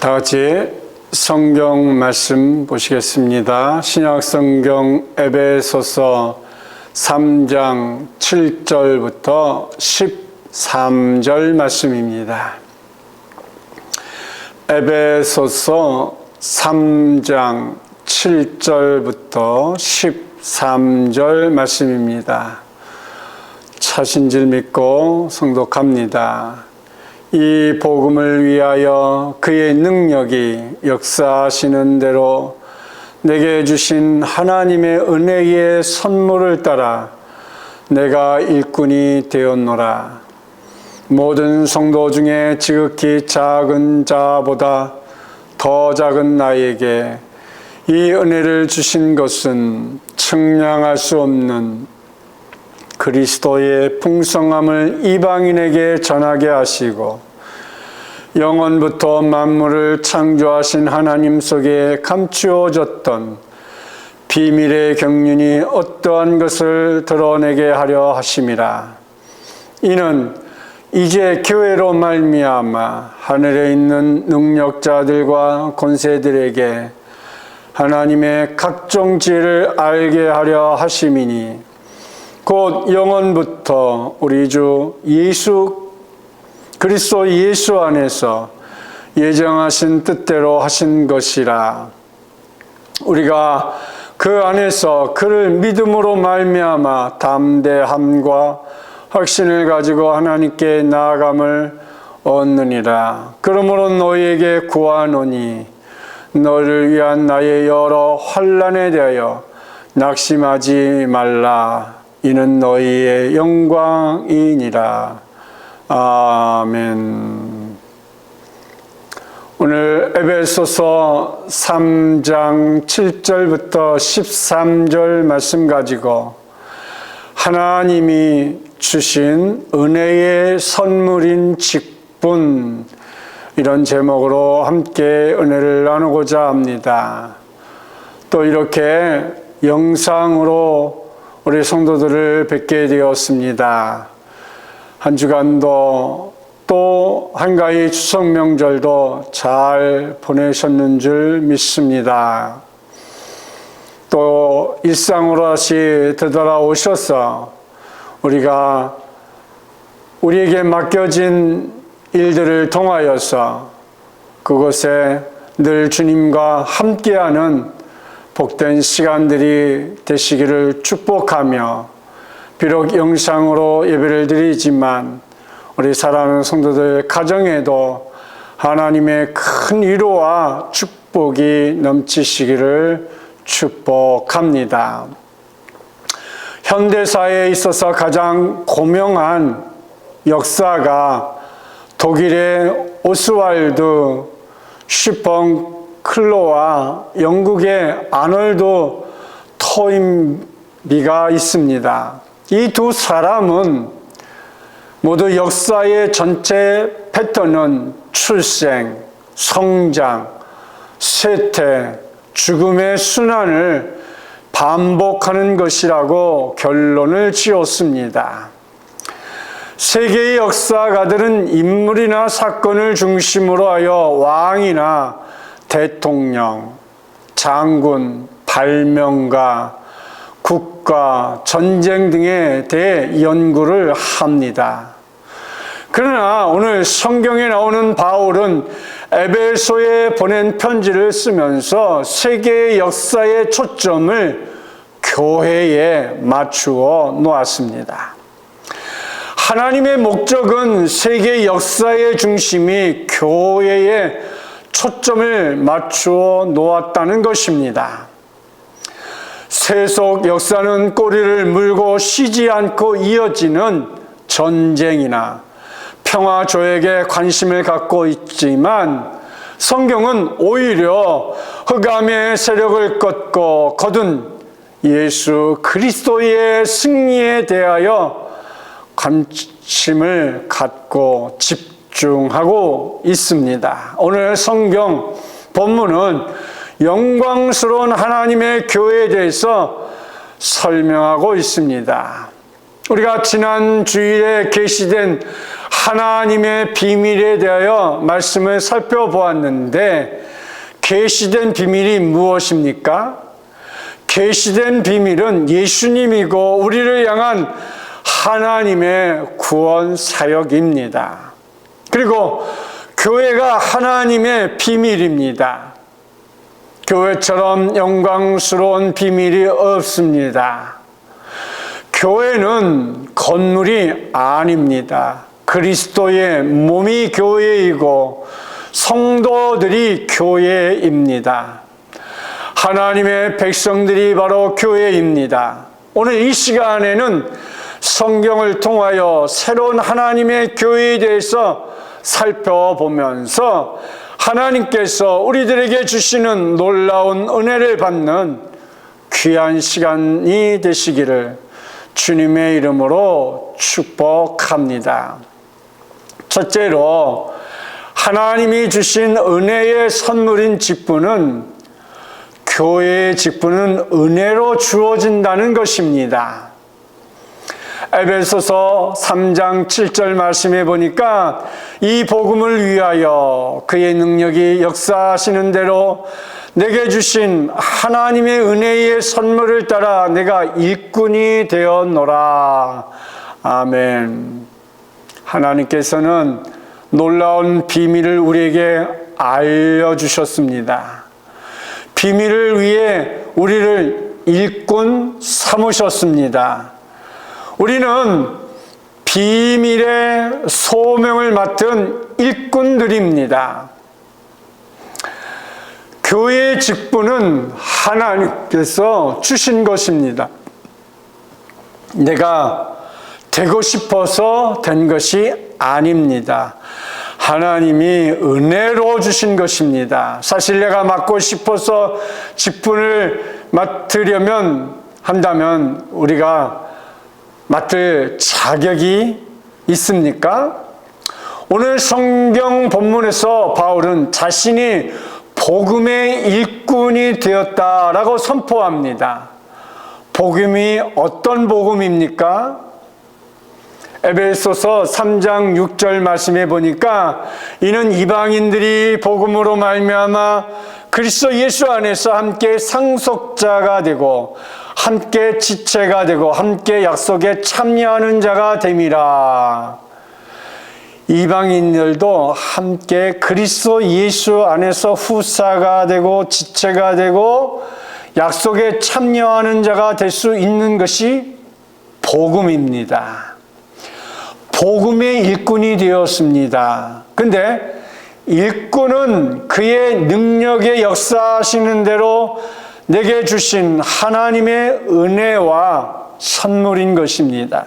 다 같이 성경 말씀 보시겠습니다. 신약 성경 에베소서 3장 7절부터 13절 말씀입니다. 에베소서 3장 7절부터 13절 말씀입니다. 차신 줄 믿고 성독합니다. 이 복음을 위하여 그의 능력이 역사하시는 대로 내게 주신 하나님의 은혜의 선물을 따라 내가 일꾼이 되었노라. 모든 성도 중에 지극히 작은 자보다 더 작은 나에게 이 은혜를 주신 것은 측량할 수 없는 그리스도의 풍성함을 이방인에게 전하게 하시고 영원부터 만물을 창조하신 하나님 속에 감추어졌던 비밀의 경륜이 어떠한 것을 드러내게 하려 하심이라. 이는 이제 교회로 말미암아 하늘에 있는 능력자들과 권세들에게 하나님의 각종 지혜를 알게 하려 하심이니 곧 영원부터 우리 주 그리스도 예수 안에서 예정하신 뜻대로 하신 것이라. 우리가 그 안에서 그를 믿음으로 말미암아 담대함과 확신을 가지고 하나님께 나아감을 얻느니라. 그러므로 너희에게 구하노니 너를 위한 나의 여러 환난에 대하여 낙심하지 말라. 이는 너희의 영광이니라. 아멘. 오늘 에베소서 3장 7절부터 13절 말씀 가지고 하나님이 주신 은혜의 선물인 직분, 이런 제목으로 함께 은혜를 나누고자 합니다. 또 이렇게 영상으로 우리 성도들을 뵙게 되었습니다. 한 주간도 또 한가위 추석 명절도 잘 보내셨는 줄 믿습니다. 또 일상으로 다시 되돌아오셔서 우리에게 맡겨진 일들을 통하여서 그곳에 늘 주님과 함께하는 복된 시간들이 되시기를 축복하며, 비록 영상으로 예배를 드리지만 우리 사랑하는 성도들 가정에도 하나님의 큰 위로와 축복이 넘치시기를 축복합니다. 현대사회에 있어서 가장 고명한 역사가 독일의 오스왈드 슈펑클로와 영국의 아놀드 토인비가 있습니다. 이 두 사람은 모두 역사의 전체 패턴은 출생, 성장, 쇠퇴, 죽음의 순환을 반복하는 것이라고 결론을 지었습니다. 세계의 역사가들은 인물이나 사건을 중심으로 하여 왕이나 대통령, 장군, 발명가, 국가, 전쟁 등에 대해 연구를 합니다. 그러나 오늘 성경에 나오는 바울은 에베소에 보낸 편지를 쓰면서 세계의 역사의 초점을 교회에 맞추어 놓았습니다. 하나님의 목적은 세계 역사의 중심이 교회에 초점을 맞추어 놓았다는 것입니다. 세속 역사는 꼬리를 물고 쉬지 않고 이어지는 전쟁이나 평화 조약에 관심을 갖고 있지만, 성경은 오히려 흑암의 세력을 꺾고 거둔 예수 그리스도의 승리에 대하여 관심을 갖고 집중하고 있습니다. 오늘 성경 본문은 영광스러운 하나님의 교회에 대해서 설명하고 있습니다. 우리가 지난 주일에 계시된 하나님의 비밀에 대하여 말씀을 살펴보았는데 계시된 비밀이 무엇입니까? 계시된 비밀은 예수님이고 우리를 향한 하나님의 구원 사역입니다. 그리고 교회가 하나님의 비밀입니다. 교회처럼 영광스러운 비밀이 없습니다. 교회는 건물이 아닙니다. 그리스도의 몸이 교회이고 성도들이 교회입니다. 하나님의 백성들이 바로 교회입니다. 오늘 이 시간에는 성경을 통하여 새로운 하나님의 교회에 대해서 살펴보면서 하나님께서 우리들에게 주시는 놀라운 은혜를 받는 귀한 시간이 되시기를 주님의 이름으로 축복합니다. 첫째로 하나님이 주신 은혜의 선물인 직분은 교회의 직분은 은혜로 주어진다는 것입니다. 에베소서 3장 7절 말씀해 보니까 이 복음을 위하여 그의 능력이 역사하시는 대로 내게 주신 하나님의 은혜의 선물을 따라 내가 일꾼이 되었노라. 아멘. 하나님께서는 놀라운 비밀을 우리에게 알려주셨습니다. 비밀을 위해 우리를 일꾼 삼으셨습니다. 우리는 비밀의 소명을 맡은 일꾼들입니다. 교회의 직분은 하나님께서 주신 것입니다. 내가 되고 싶어서 된 것이 아닙니다. 하나님이 은혜로 주신 것입니다. 사실 내가 맡고 싶어서 직분을 맡으려면 한다면 우리가 맡을 자격이 있습니까? 오늘 성경 본문에서 바울은 자신이 복음의 일꾼이 되었다라고 선포합니다. 복음이 어떤 복음입니까? 에베소서 3장 6절 말씀해 보니까 이는 이방인들이 복음으로 말미암아 그리스도 예수 안에서 함께 상속자가 되고 함께 지체가 되고 함께 약속에 참여하는 자가 됨이라. 이방인들도 함께 그리스도 예수 안에서 후사가 되고 지체가 되고 약속에 참여하는 자가 될 수 있는 것이 복음입니다. 복음의 일꾼이 되었습니다. 근데 일꾼은 그의 능력에 역사하시는 대로 내게 주신 하나님의 은혜와 선물인 것입니다.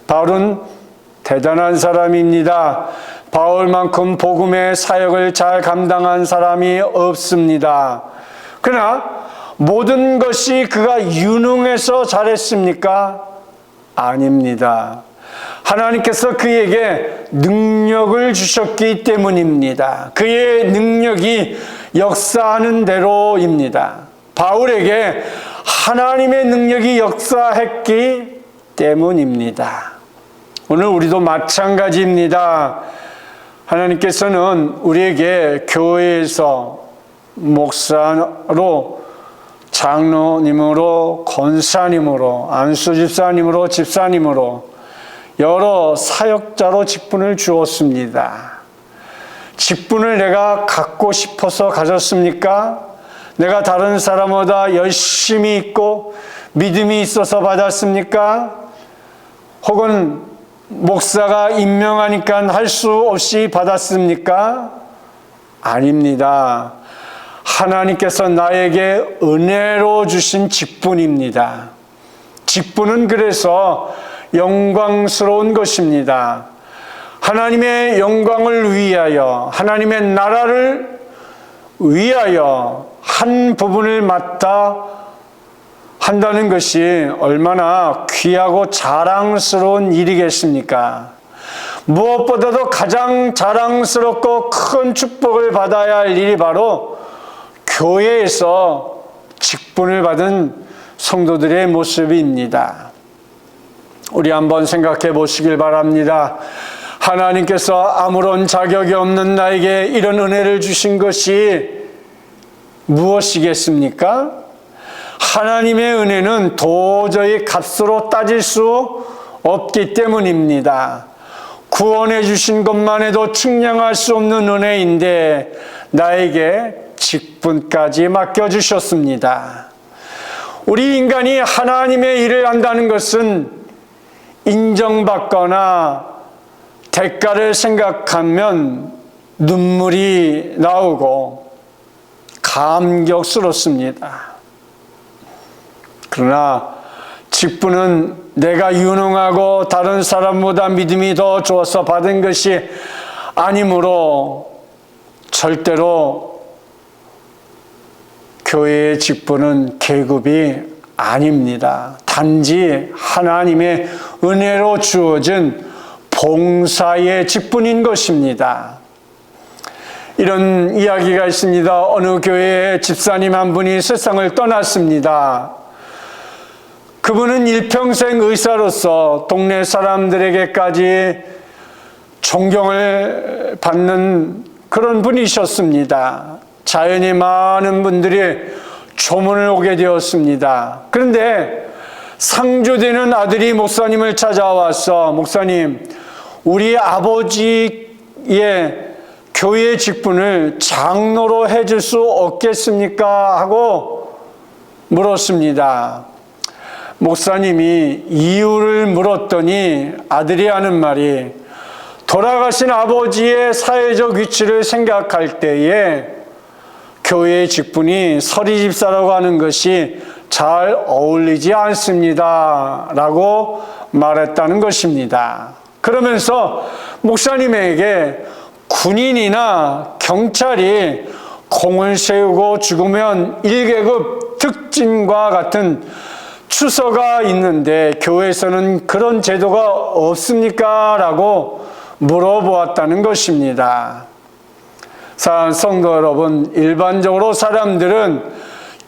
바울은 대단한 사람입니다. 바울만큼 복음의 사역을 잘 감당한 사람이 없습니다. 그러나 모든 것이 그가 유능해서 잘했습니까? 아닙니다. 하나님께서 그에게 능력을 주셨기 때문입니다. 그의 능력이 역사하는 대로입니다. 바울에게 하나님의 능력이 역사했기 때문입니다. 오늘 우리도 마찬가지입니다. 하나님께서는 우리에게 교회에서 목사로, 장로님으로, 권사님으로, 안수집사님으로, 집사님으로 여러 사역자로 직분을 주었습니다. 직분을 내가 갖고 싶어서 가졌습니까? 내가 다른 사람보다 열심히 있고 믿음이 있어서 받았습니까? 혹은 목사가 임명하니까 할 수 없이 받았습니까? 아닙니다. 하나님께서 나에게 은혜로 주신 직분입니다. 직분은 그래서 영광스러운 것입니다. 하나님의 영광을 위하여, 하나님의 나라를 위하여 한 부분을 맡아 한다는 것이 얼마나 귀하고 자랑스러운 일이겠습니까? 무엇보다도 가장 자랑스럽고 큰 축복을 받아야 할 일이 바로 교회에서 직분을 받은 성도들의 모습입니다. 우리 한번 생각해 보시길 바랍니다. 하나님께서 아무런 자격이 없는 나에게 이런 은혜를 주신 것이 무엇이겠습니까? 하나님의 은혜는 도저히 값으로 따질 수 없기 때문입니다. 구원해 주신 것만 해도 측량할 수 없는 은혜인데 나에게 직분까지 맡겨주셨습니다. 우리 인간이 하나님의 일을 한다는 것은 인정받거나 대가를 생각하면 눈물이 나오고 감격스럽습니다. 그러나 직분은 내가 유능하고 다른 사람보다 믿음이 더 좋아서 받은 것이 아니므로 절대로 교회의 직분은 계급이 아닙니다. 단지 하나님의 은혜로 주어진 봉사의 직분인 것입니다. 이런 이야기가 있습니다. 어느 교회의 집사님 한 분이 세상을 떠났습니다. 그분은 일평생 의사로서 동네 사람들에게까지 존경을 받는 그런 분이셨습니다. 자연히 많은 분들이 조문을 오게 되었습니다. 그런데 상주되는 아들이 목사님을 찾아와서 목사님, 우리 아버지의 교회 직분을 장로로 해줄 수 없겠습니까? 하고 물었습니다. 목사님이 이유를 물었더니 아들이 하는 말이 돌아가신 아버지의 사회적 위치를 생각할 때에 교회의 직분이 서리집사라고 하는 것이 잘 어울리지 않습니다. 라고 말했다는 것입니다. 그러면서 목사님에게 군인이나 경찰이 공을 세우고 죽으면 1계급 특진과 같은 추서가 있는데 교회에서는 그런 제도가 없습니까? 라고 물어보았다는 것입니다. 사랑하는 성도 여러분, 일반적으로 사람들은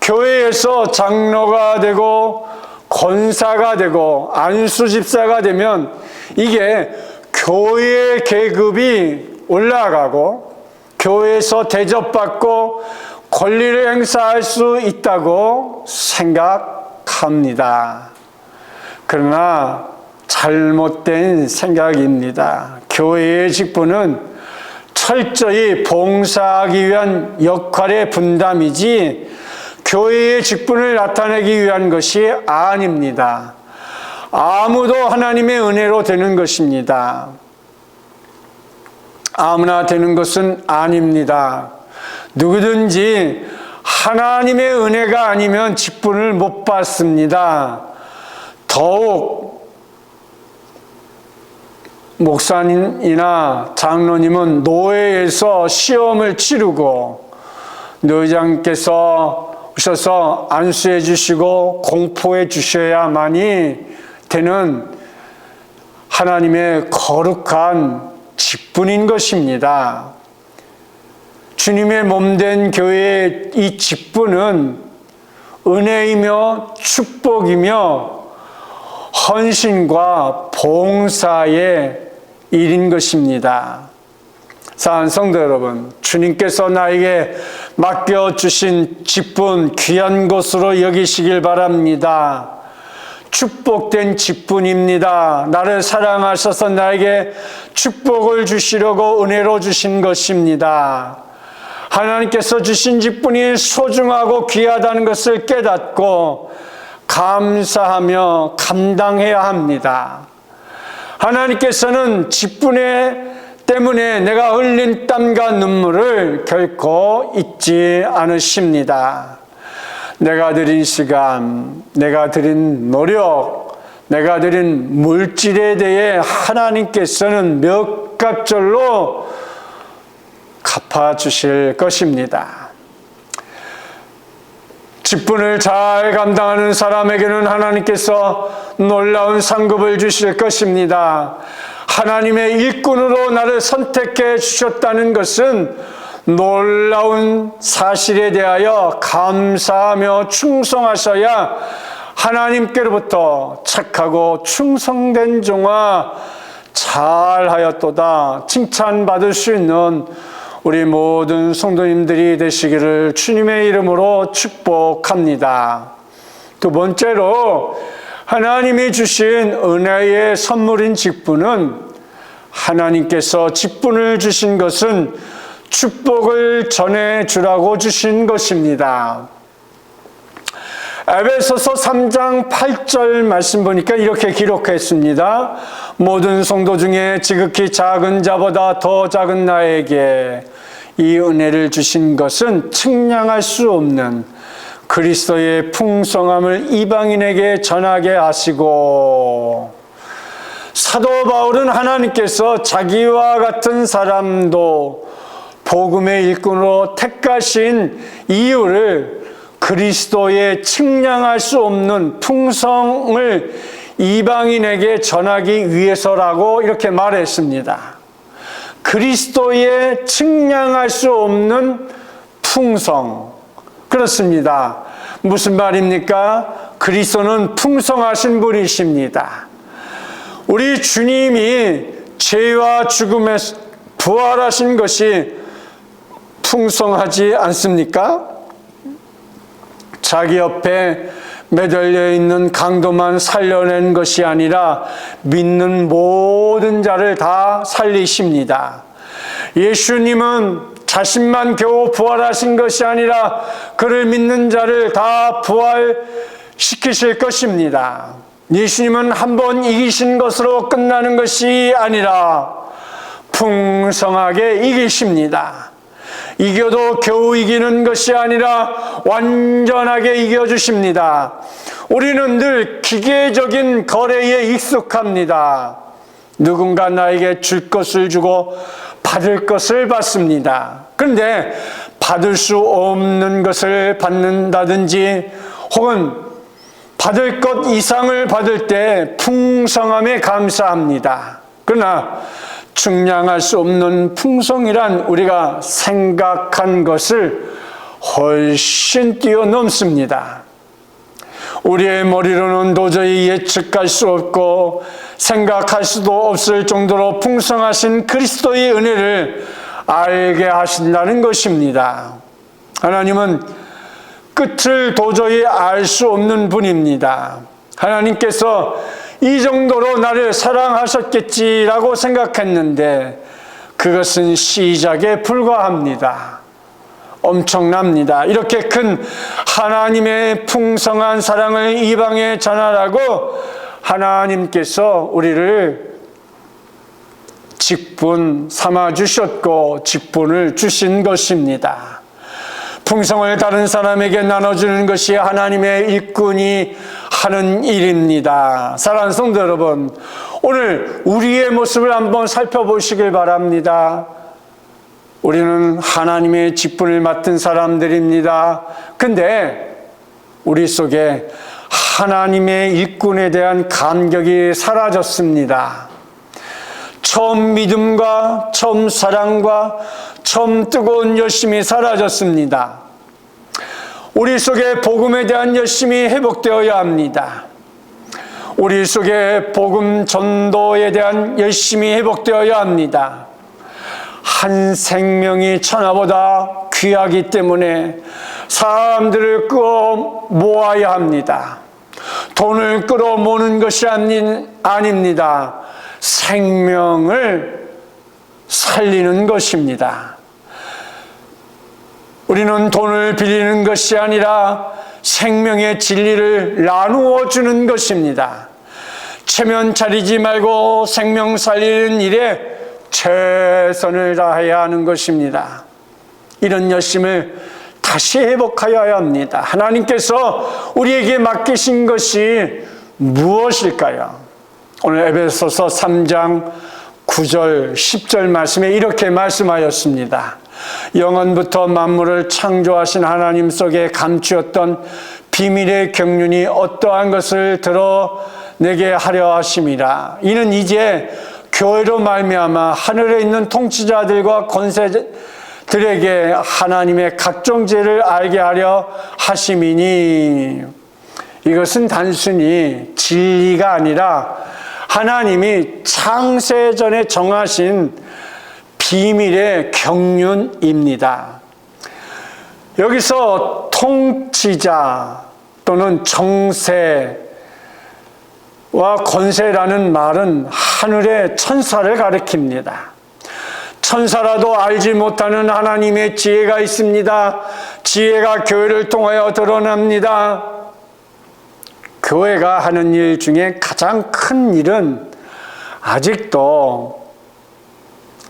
교회에서 장로가 되고 권사가 되고 안수집사가 되면 이게 교회의 계급이 올라가고 교회에서 대접받고 권리를 행사할 수 있다고 생각합니다. 그러나 잘못된 생각입니다. 교회의 직분은 철저히 봉사하기 위한 역할의 분담이지 교회의 직분을 나타내기 위한 것이 아닙니다. 아무도 하나님의 은혜로 되는 것입니다. 아무나 되는 것은 아닙니다. 누구든지 하나님의 은혜가 아니면 직분을 못 받습니다. 더욱 목사님이나 장로님은 노회에서 시험을 치르고 노회장께서 오셔서 안수해 주시고 공포해 주셔야만이 되는 하나님의 거룩한 직분인 것입니다. 주님의 몸된 교회의 이 직분은 은혜이며 축복이며 헌신과 봉사의 일인 것입니다. 사랑하는 성도 여러분, 주님께서 나에게 맡겨주신 직분 귀한 것으로 여기시길 바랍니다. 축복된 직분입니다. 나를 사랑하셔서 나에게 축복을 주시려고 은혜로 주신 것입니다. 하나님께서 주신 직분이 소중하고 귀하다는 것을 깨닫고 감사하며 감당해야 합니다. 하나님께서는 직분에 때문에 내가 흘린 땀과 눈물을 결코 잊지 않으십니다. 내가 들인 시간, 내가 들인 노력, 내가 들인 물질에 대해 하나님께서는 몇 갑절로 갚아주실 것입니다. 직분을 잘 감당하는 사람에게는 하나님께서 놀라운 상급을 주실 것입니다. 하나님의 일꾼으로 나를 선택해 주셨다는 것은 놀라운 사실에 대하여 감사하며 충성하셔야 하나님께로부터 착하고 충성된 종아 잘하였도다 칭찬받을 수 있는 우리 모든 성도님들이 되시기를 주님의 이름으로 축복합니다. 두 번째로 하나님이 주신 은혜의 선물인 직분은 하나님께서 직분을 주신 것은 축복을 전해주라고 주신 것입니다. 에베소서 3장 8절 말씀 보니까 이렇게 기록했습니다. 모든 성도 중에 지극히 작은 자보다 더 작은 나에게 이 은혜를 주신 것은 측량할 수 없는 그리스도의 풍성함을 이방인에게 전하게 하시고, 사도 바울은 하나님께서 자기와 같은 사람도 복음의 일꾼으로 택하신 이유를 그리스도의 측량할 수 없는 풍성을 이방인에게 전하기 위해서라고 이렇게 말했습니다. 그리스도의 측량할 수 없는 풍성. 그렇습니다. 무슨 말입니까? 그리스도는 풍성하신 분이십니다. 우리 주님이 죄와 죽음에서 부활하신 것이 풍성하지 않습니까? 자기 옆에 매달려 있는 강도만 살려낸 것이 아니라 믿는 모든 자를 다 살리십니다. 예수님은 자신만 겨우 부활하신 것이 아니라 그를 믿는 자를 다 부활시키실 것입니다. 예수님은 한 번 이기신 것으로 끝나는 것이 아니라 풍성하게 이기십니다. 이겨도 겨우 이기는 것이 아니라 완전하게 이겨주십니다. 우리는 늘 기계적인 거래에 익숙합니다. 누군가 나에게 줄 것을 주고 받을 것을 받습니다. 그런데 받을 수 없는 것을 받는다든지 혹은 받을 것 이상을 받을 때 풍성함에 감사합니다. 그러나 측량할 수 없는 풍성이란 우리가 생각한 것을 훨씬 뛰어넘습니다. 우리의 머리로는 도저히 예측할 수 없고 생각할 수도 없을 정도로 풍성하신 그리스도의 은혜를 알게 하신다는 것입니다. 하나님은 끝을 도저히 알 수 없는 분입니다. 하나님께서 이 정도로 나를 사랑하셨겠지라고 생각했는데 그것은 시작에 불과합니다. 엄청납니다. 이렇게 큰 하나님의 풍성한 사랑을 이방에 전하라고 하나님께서 우리를 직분 삼아 주셨고 직분을 주신 것입니다. 풍성을 다른 사람에게 나눠주는 것이 하나님의 일꾼이 하는 일입니다. 사랑하는 성도 여러분, 오늘 우리의 모습을 한번 살펴보시길 바랍니다. 우리는 하나님의 직분을 맡은 사람들입니다. 근데 우리 속에 하나님의 일꾼에 대한 감격이 사라졌습니다. 처음 믿음과 처음 사랑과 처음 뜨거운 열심이 사라졌습니다. 우리 속에 복음에 대한 열심이 회복되어야 합니다. 우리 속에 복음 전도에 대한 열심이 회복되어야 합니다. 한 생명이 천하보다 귀하기 때문에 사람들을 끌어 모아야 합니다. 돈을 끌어 모으는 것이 아닙니다. 생명을 살리는 것입니다. 우리는 돈을 빌리는 것이 아니라 생명의 진리를 나누어 주는 것입니다. 체면 차리지 말고 생명 살리는 일에 최선을 다해야 하는 것입니다. 이런 열심을 다시 회복하여야 합니다. 하나님께서 우리에게 맡기신 것이 무엇일까요? 오늘 에베소서 3장 9절 10절 말씀에 이렇게 말씀하였습니다. 영원부터 만물을 창조하신 하나님 속에 감추었던 비밀의 경륜이 어떠한 것을 드러내게 하려 하심이라. 이는 이제 교회로 말미암아 하늘에 있는 통치자들과 권세들에게 하나님의 각종 죄를 알게 하려 하심이니. 이것은 단순히 진리가 아니라 하나님이 창세전에 정하신 비밀의 경륜입니다. 여기서 통치자 또는 정세와 권세라는 말은 하늘의 천사를 가리킵니다. 천사라도 알지 못하는 하나님의 지혜가 있습니다. 지혜가 교회를 통하여 드러납니다. 교회가 하는 일 중에 가장 큰 일은 아직도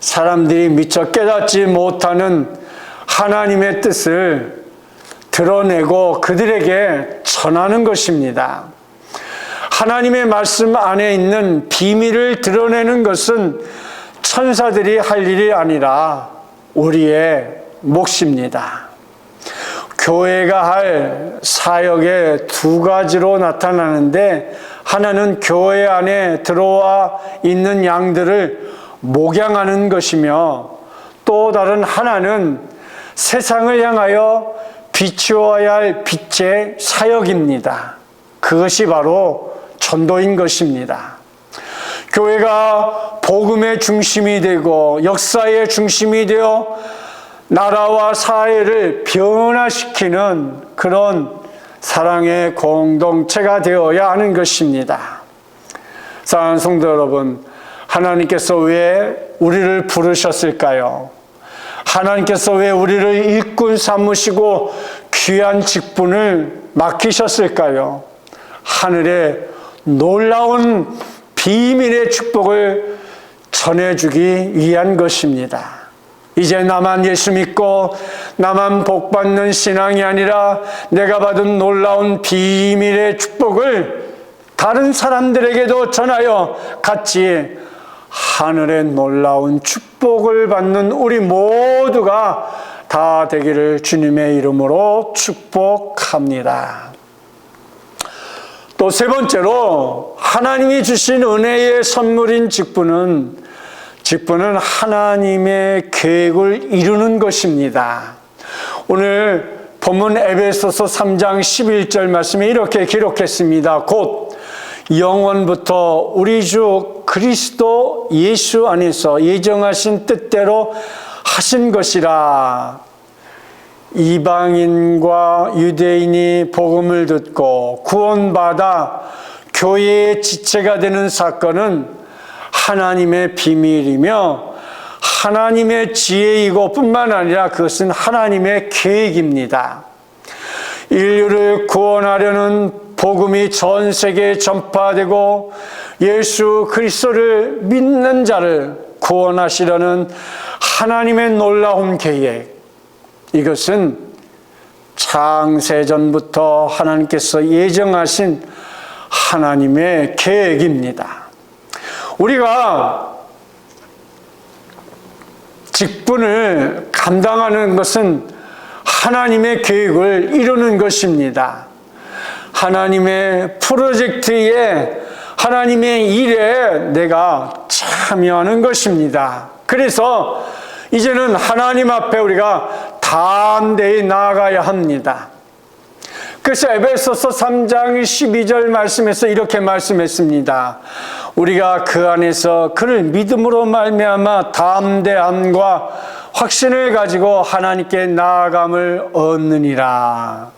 사람들이 미처 깨닫지 못하는 하나님의 뜻을 드러내고 그들에게 전하는 것입니다. 하나님의 말씀 안에 있는 비밀을 드러내는 것은 천사들이 할 일이 아니라 우리의 몫입니다. 교회가 할 사역의 두 가지로 나타나는데, 하나는 교회 안에 들어와 있는 양들을 목양하는 것이며, 또 다른 하나는 세상을 향하여 비추어야 할 빛의 사역입니다. 그것이 바로 전도인 것입니다. 교회가 복음의 중심이 되고 역사의 중심이 되어 나라와 사회를 변화시키는 그런 사랑의 공동체가 되어야 하는 것입니다. 사랑하는 성도 여러분, 하나님께서 왜 우리를 부르셨을까요? 하나님께서 왜 우리를 일꾼 삼으시고 귀한 직분을 맡기셨을까요? 하늘의 놀라운 비밀의 축복을 전해주기 위한 것입니다. 이제 나만 예수 믿고 나만 복 받는 신앙이 아니라 내가 받은 놀라운 비밀의 축복을 다른 사람들에게도 전하여 같이 하늘의 놀라운 축복을 받는 우리 모두가 다 되기를 주님의 이름으로 축복합니다. 또 세 번째로, 하나님이 주신 은혜의 선물인 직분은 하나님의 계획을 이루는 것입니다. 오늘 본문 에베소서 3장 11절 말씀에 이렇게 기록했습니다. 곧 영원부터 우리 주 그리스도 예수 안에서 예정하신 뜻대로 하신 것이라. 이방인과 유대인이 복음을 듣고 구원받아 교회의 지체가 되는 사건은 하나님의 비밀이며 하나님의 지혜이고 뿐만 아니라 그것은 하나님의 계획입니다. 인류를 구원하려는 복음이 전 세계에 전파되고 예수 그리스도를 믿는 자를 구원하시려는 하나님의 놀라운 계획, 이것은 창세전부터 하나님께서 예정하신 하나님의 계획입니다. 우리가 직분을 감당하는 것은 하나님의 계획을 이루는 것입니다. 하나님의 프로젝트에, 하나님의 일에 내가 참여하는 것입니다. 그래서 이제는 하나님 앞에 우리가 담대히 나아가야 합니다. 그래서 에베소서 3장 12절 말씀에서 이렇게 말씀했습니다. 우리가 그 안에서 그를 믿음으로 말미암아 담대함과 확신을 가지고 하나님께 나아감을 얻느니라.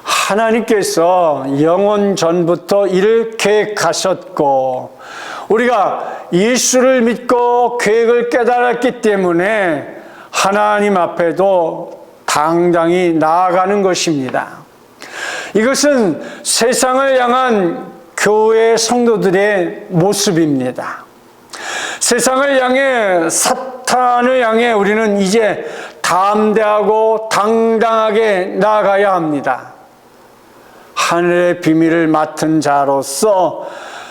하나님께서 영원 전부터 이를 계획하셨고 우리가 예수를 믿고 계획을 깨달았기 때문에 하나님 앞에도 당당히 나아가는 것입니다. 이것은 세상을 향한 교회 성도들의 모습입니다. 세상을 향해, 사탄을 향해 우리는 이제 담대하고 당당하게 나아가야 합니다. 하늘의 비밀을 맡은 자로서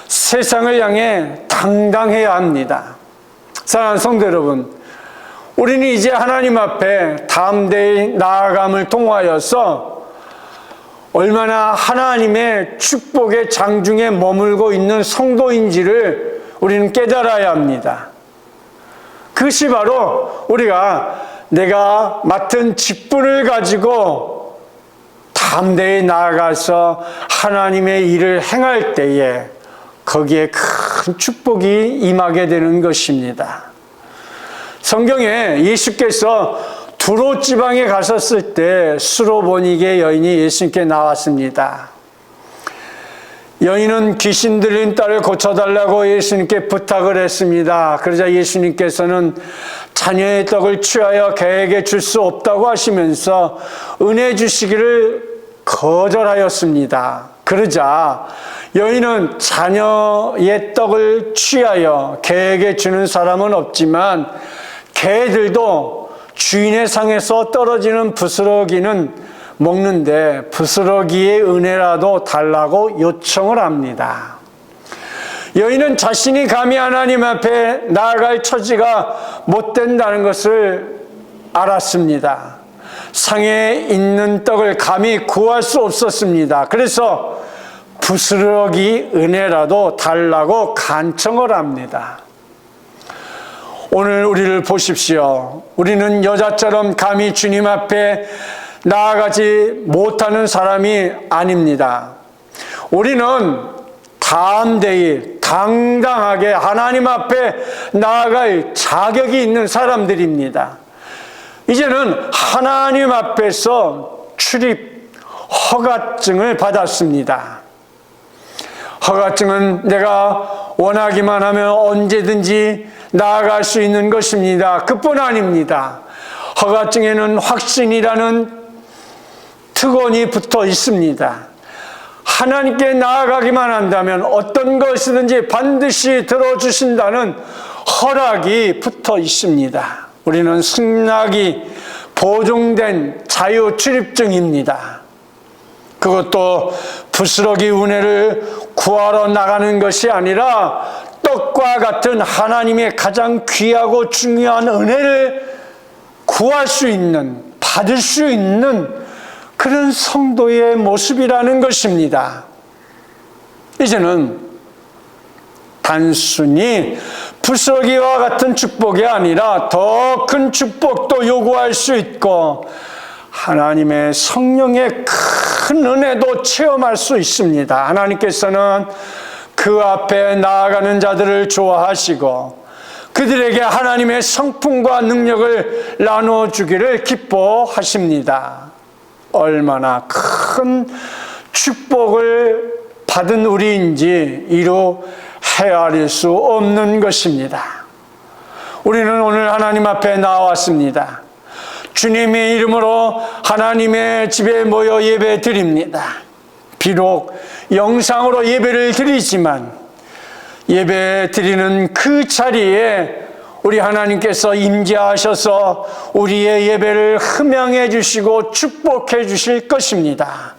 세상을 향해 당당해야 합니다. 사랑하는 성도 여러분, 우리는 이제 하나님 앞에 담대히 나아감을 통하여서 얼마나 하나님의 축복의 장중에 머물고 있는 성도인지를 우리는 깨달아야 합니다. 그것이 바로 우리가 내가 맡은 직분을 가지고 담대히 나아가서 하나님의 일을 행할 때에 거기에 큰 축복이 임하게 되는 것입니다. 성경에 예수께서 두로 지방에 가셨을 때 수로보니게 여인이 예수님께 나왔습니다. 여인은 귀신 들린 딸을 고쳐달라고 예수님께 부탁을 했습니다. 그러자 예수님께서는 자녀의 떡을 취하여 개에게 줄 수 없다고 하시면서 은혜 주시기를 거절하였습니다. 그러자 여인은 자녀의 떡을 취하여 개에게 주는 사람은 없지만 개들도 주인의 상에서 떨어지는 부스러기는 먹는데 부스러기의 은혜라도 달라고 요청을 합니다. 여인은 자신이 감히 하나님 앞에 나아갈 처지가 못 된다는 것을 알았습니다. 상에 있는 떡을 감히 구할 수 없었습니다. 그래서 부스러기 은혜라도 달라고 간청을 합니다. 오늘 우리를 보십시오. 우리는 여자처럼 감히 주님 앞에 나아가지 못하는 사람이 아닙니다. 우리는 담대히 당당하게 하나님 앞에 나아갈 자격이 있는 사람들입니다. 이제는 하나님 앞에서 출입 허가증을 받았습니다. 허가증은 내가 원하기만 하면 언제든지 나아갈 수 있는 것입니다. 그뿐 아닙니다. 허가증에는 확신이라는 특권이 붙어 있습니다. 하나님께 나아가기만 한다면 어떤 것이든지 반드시 들어주신다는 허락이 붙어 있습니다. 우리는 승낙이 보증된 자유 출입증입니다. 그것도 부스러기 은혜를 구하러 나가는 것이 아니라 떡과 같은 하나님의 가장 귀하고 중요한 은혜를 구할 수 있는, 받을 수 있는 그런 성도의 모습이라는 것입니다. 이제는 단순히 부스러기와 같은 축복이 아니라 더 큰 축복도 요구할 수 있고 하나님의 성령의 큰 은혜도 체험할 수 있습니다. 하나님께서는 그 앞에 나아가는 자들을 좋아하시고 그들에게 하나님의 성품과 능력을 나누어 주기를 기뻐하십니다. 얼마나 큰 축복을 받은 우리인지 이루 헤아릴 수 없는 것입니다. 우리는 오늘 하나님 앞에 나왔습니다. 주님의 이름으로 하나님의 집에 모여 예배 드립니다. 비록 영상으로 예배를 드리지만 예배 드리는 그 자리에 우리 하나님께서 임재하셔서 우리의 예배를 흠양해 주시고 축복해 주실 것입니다.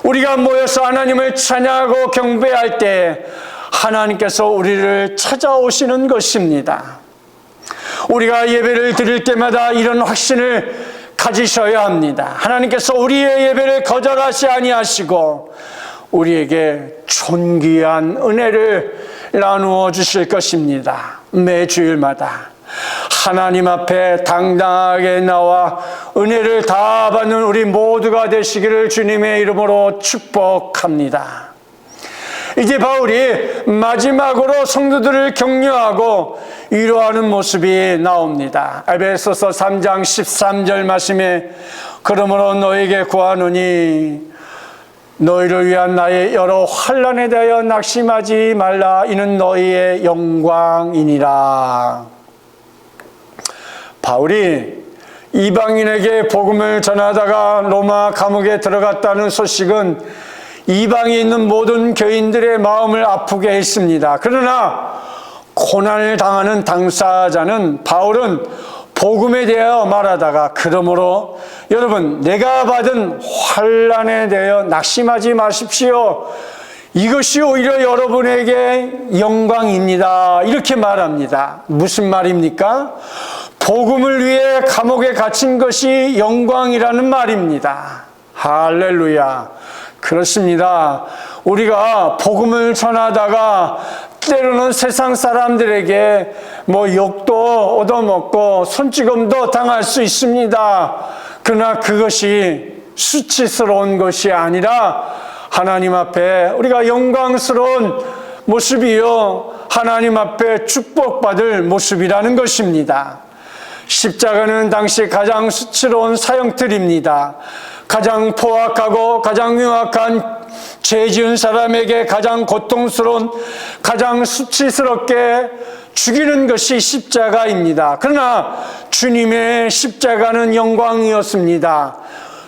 우리가 모여서 하나님을 찬양하고 경배할 때 하나님께서 우리를 찾아오시는 것입니다. 우리가 예배를 드릴 때마다 이런 확신을 가지셔야 합니다. 하나님께서 우리의 예배를 거절하시 아니하시고 우리에게 존귀한 은혜를 나누어 주실 것입니다. 매 주일마다 하나님 앞에 당당하게 나와 은혜를 다 받는 우리 모두가 되시기를 주님의 이름으로 축복합니다. 이제 바울이 마지막으로 성도들을 격려하고 위로하는 모습이 나옵니다. 에베소서 3장 13절 말씀에 그러므로 너에게 구하노니 너희를 위한 나의 여러 환난에 대하여 낙심하지 말라. 이는 너희의 영광이니라. 바울이 이방인에게 복음을 전하다가 로마 감옥에 들어갔다는 소식은 이방에 있는 모든 교인들의 마음을 아프게 했습니다. 그러나 고난을 당하는 당사자는 바울은 복음에 대하여 말하다가 그러므로 여러분 내가 받은 환난에 대하여 낙심하지 마십시오. 이것이 오히려 여러분에게 영광입니다. 이렇게 말합니다. 무슨 말입니까? 복음을 위해 감옥에 갇힌 것이 영광이라는 말입니다. 할렐루야. 그렇습니다. 우리가 복음을 전하다가 때로는 세상 사람들에게 욕도 얻어먹고 손찌검도 당할 수 있습니다. 그러나 그것이 수치스러운 것이 아니라 하나님 앞에 우리가 영광스러운 모습이요, 하나님 앞에 축복받을 모습이라는 것입니다. 십자가는 당시 가장 수치로운 사형틀입니다. 가장 포악하고 가장 흉악한 죄 지은 사람에게 가장 고통스러운, 가장 수치스럽게 죽이는 것이 십자가입니다. 그러나 주님의 십자가는 영광이었습니다.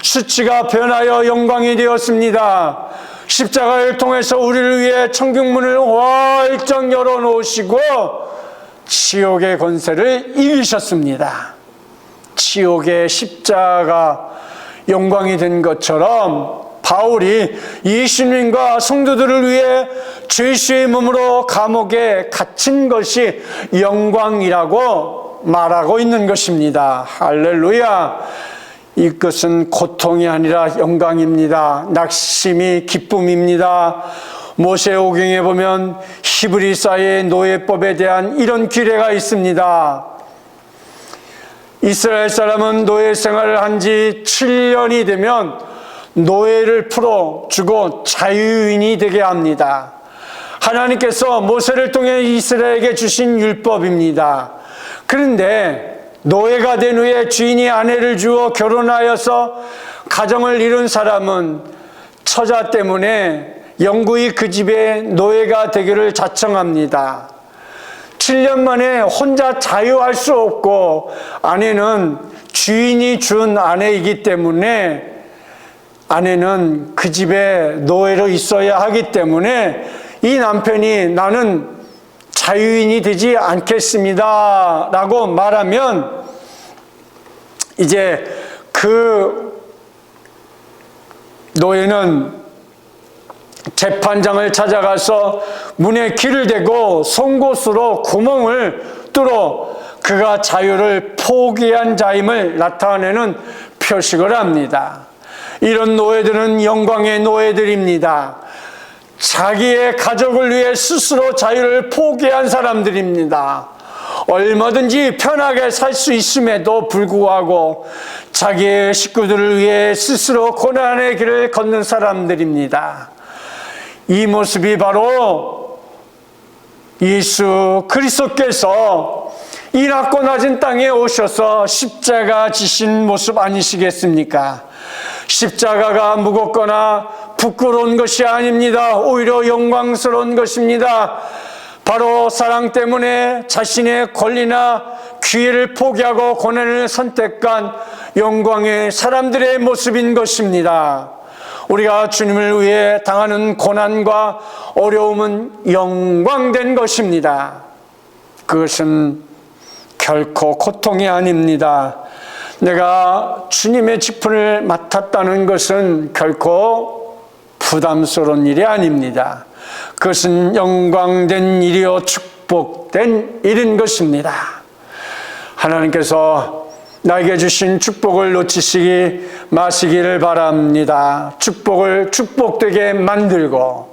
수치가 변하여 영광이 되었습니다. 십자가를 통해서 우리를 위해 천국문을 활짝 열어놓으시고 지옥의 권세를 이기셨습니다. 지옥의 십자가 영광이 된 것처럼 바울이 예수님과 성도들을 위해 죄수의 몸으로 감옥에 갇힌 것이 영광이라고 말하고 있는 것입니다. 할렐루야! 이것은 고통이 아니라 영광입니다. 낙심이 기쁨입니다. 모세오경에 보면 히브리사의 노예법에 대한 이런 규례가 있습니다. 이스라엘 사람은 노예 생활을 한 지 7년이 되면 노예를 풀어주고 자유인이 되게 합니다. 하나님께서 모세를 통해 이스라엘에게 주신 율법입니다. 그런데 노예가 된 후에 주인이 아내를 주어 결혼하여서 가정을 이룬 사람은 처자 때문에 영구히 그 집에 노예가 되기를 자청합니다. 7년 만에 혼자 자유할 수 없고, 아내는 주인이 준 아내이기 때문에 아내는 그 집에 노예로 있어야 하기 때문에 이 남편이 나는 자유인이 되지 않겠습니다 라고 말하면 이제 그 노예는 재판장을 찾아가서 문에 길을 대고 송곳으로 구멍을 뚫어 그가 자유를 포기한 자임을 나타내는 표식을 합니다. 이런 노예들은 영광의 노예들입니다. 자기의 가족을 위해 스스로 자유를 포기한 사람들입니다. 얼마든지 편하게 살 수 있음에도 불구하고 자기의 식구들을 위해 스스로 고난의 길을 걷는 사람들입니다. 이 모습이 바로 예수 그리스도께서 이 낮고 낮은 땅에 오셔서 십자가 지신 모습 아니시겠습니까? 십자가가 무겁거나 부끄러운 것이 아닙니다. 오히려 영광스러운 것입니다. 바로 사랑 때문에 자신의 권리나 기회를 포기하고 고난을 선택한 영광의 사람들의 모습인 것입니다. 우리가 주님을 위해 당하는 고난과 어려움은 영광된 것입니다. 그것은 결코 고통이 아닙니다. 내가 주님의 직분을 맡았다는 것은 결코 부담스러운 일이 아닙니다. 그것은 영광된 일이요 축복된 일인 것입니다. 하나님께서 나에게 주신 축복을 놓치시기 마시기를 바랍니다. 축복을 축복되게 만들고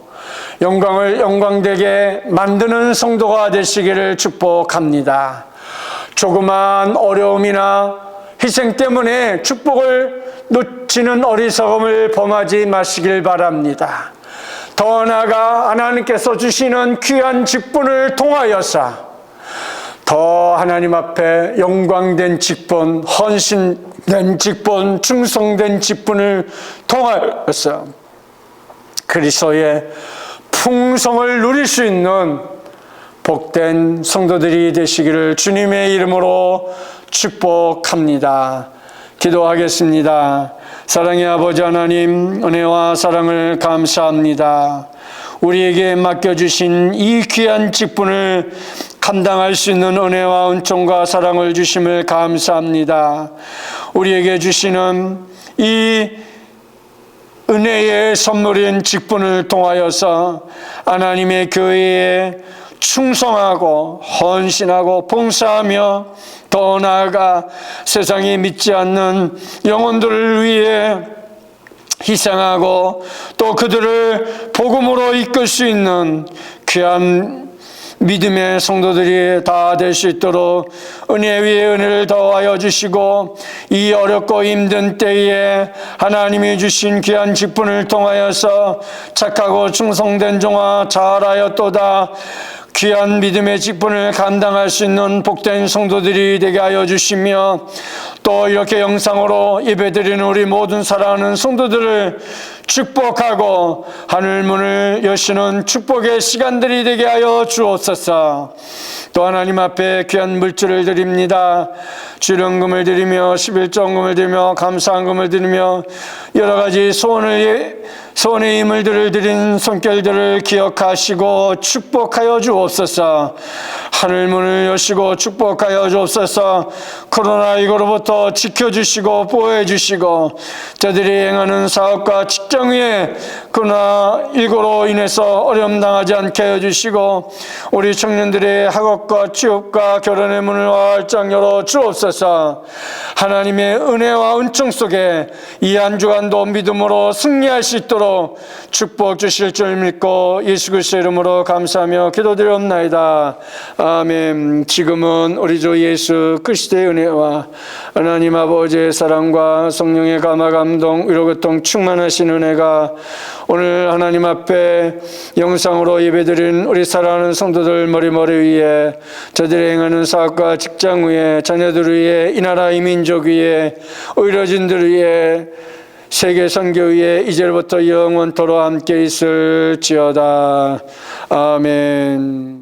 영광을 영광되게 만드는 성도가 되시기를 축복합니다. 조그만 어려움이나 희생 때문에 축복을 놓치는 어리석음을 범하지 마시길 바랍니다. 더 나아가 하나님께서 주시는 귀한 직분을 통하여서 더 하나님 앞에 영광된 직분, 헌신된 직분, 충성된 직분을 통하여서 그리스도의 풍성을 누릴 수 있는 복된 성도들이 되시기를 주님의 이름으로 축복합니다. 기도하겠습니다. 사랑의 아버지 하나님, 은혜와 사랑을 감사합니다. 우리에게 맡겨주신 이 귀한 직분을 감당할 수 있는 은혜와 은총과 사랑을 주심을 감사합니다. 우리에게 주시는 이 은혜의 선물인 직분을 통하여서 하나님의 교회에 충성하고 헌신하고 봉사하며 더 나아가 세상에 믿지 않는 영혼들을 위해 희생하고 또 그들을 복음으로 이끌 수 있는 귀한 믿음의 성도들이 다 될 수 있도록 은혜 위에 은혜를 더하여 주시고, 이 어렵고 힘든 때에 하나님이 주신 귀한 직분을 통하여서 착하고 충성된 종아 잘하였도다, 귀한 믿음의 직분을 감당할 수 있는 복된 성도들이 되게 하여 주시며, 또 이렇게 영상으로 예배드리는 우리 모든 사랑하는 성도들을 축복하고 하늘문을 여시는 축복의 시간들이 되게 하여 주옵소서. 또 하나님 앞에 귀한 물질을 드립니다. 주령금을 드리며 11조금을 드리며 감사한금을 드리며 여러 가지 소원의 힘을들을 드린 손길들을 기억하시고 축복하여 주옵소서. 하늘문을 여시고 축복하여 주옵소서. 코로나19로부터 지켜주시고 보호해주시고, 저들이 행하는 사업과 직장 위에 코로나19로 인해서 어려움 당하지 않게 해주시고, 우리 청년들의 학업과 취업과 결혼의 문을 활짝 열어 주옵소서. 하나님의 은혜와 은총 속에 이 한 주간도 믿음으로 승리할 수 있도록 축복 주실 줄 믿고 예수 그리스도의 이름으로 감사하며 기도드리옵나이다. 아멘. 지금은 우리 주 예수 그리스도의 은혜와 하나님 아버지의 사랑과 성령의 감화 감동 위로 고통 충만하신 은혜가 오늘 하나님 앞에 영상으로 예배드린 우리 사랑하는 성도들 머리 위에, 저들이 행하는 사업과 직장 위에, 자녀들 위에, 이 나라 이 민족 위에, 의료진들 위에, 세계 선교 위에 이제부터 영원토록 함께 있을지어다. 아멘.